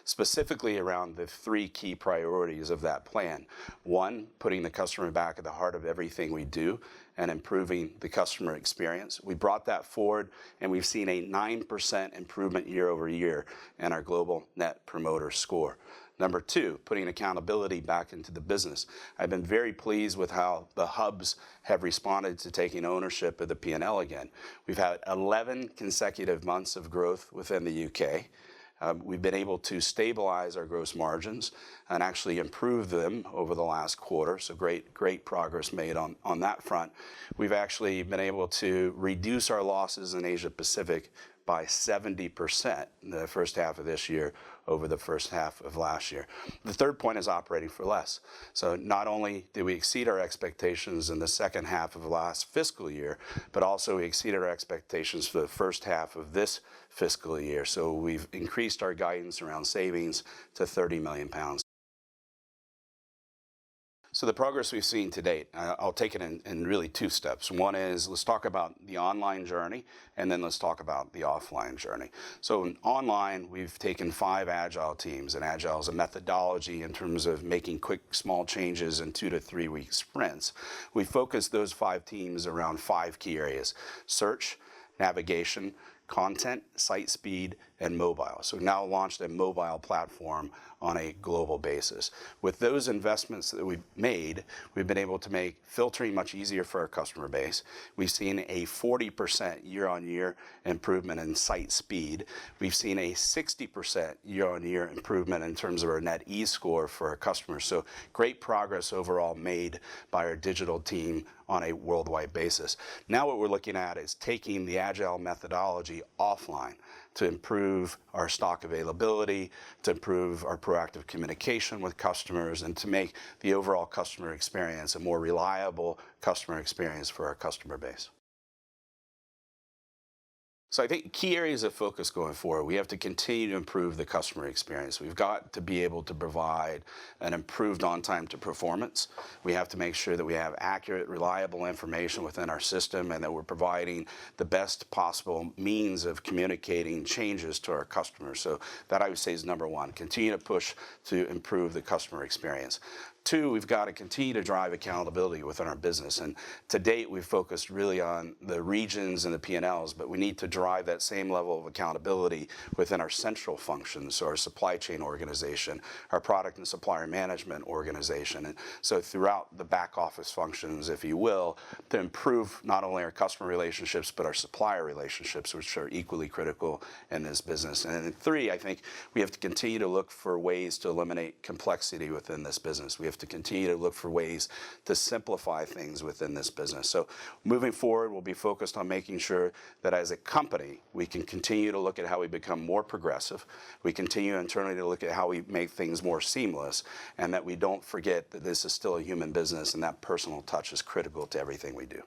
specifically around the three key priorities of that plan. One, putting the customer back at the heart of everything we do and improving the customer experience. We brought that forward, and we've seen a 9% improvement year over year in our global Net Promoter Score. Number two, putting accountability back into the business. I've been very pleased with how the hubs have responded to taking ownership of the P&L again. We've had 11 consecutive months of growth within the UK. We've been able to stabilize our gross margins and actually improve them over the last quarter, so great progress made on that front. We've actually been able to reduce our losses in Asia Pacific by 70% in the first half of this year over the first half of last year. The third point is operating for less. So not only did we exceed our expectations in the second half of the last fiscal year, but also we exceeded our expectations for the first half of this fiscal year. So we've increased our guidance around savings to £30 million. So the progress we've seen to date, I'll take it in really two steps. One is, let's talk about the online journey, and then let's talk about the offline journey. So in online, we've taken 5 Agile teams, and Agile is a methodology in terms of making quick, small changes in 2 to 3 week sprints. We focused those 5 teams around 5 key areas: search, navigation, content, site speed, and mobile. So we've now launched a mobile platform on a global basis. With those investments that we've made, we've been able to make filtering much easier for our customer base. We've seen a 40% year-on-year improvement in site speed. We've seen a 60% year-on-year improvement in terms of our net e-score for our customers. So great progress overall made by our digital team on a worldwide basis. Now what we're looking at is taking the Agile methodology offline to improve our stock availability, to improve our proactive communication with customers, and to make the overall customer experience a more reliable customer experience for our customer base. So I think key areas of focus going forward, we have to continue to improve the customer experience. We've got to be able to provide an improved on-time to performance. We have to make sure that we have accurate, reliable information within our system, and that we're providing the best possible means of communicating changes to our customers. So that, I would say, is number one. Continue to push to improve the customer experience. 2, we've got to continue to drive accountability within our business. And to date, we've focused really on the regions and the P&Ls, but we need to drive that same level of accountability within our central functions, so our supply chain organization, our product and supplier management organization. And so throughout the back office functions, if you will, to improve not only our customer relationships, but our supplier relationships, which are equally critical in this business. And then 3, I think we have to continue to look for ways to eliminate complexity within this business. We have to continue to look for ways to simplify things within this business. So moving forward, we'll be focused on making sure that as a company, we can continue to look at how we become more progressive. We continue internally to look at how we make things more seamless, and that we don't forget that this is still a human business, and that personal touch is critical to everything we do.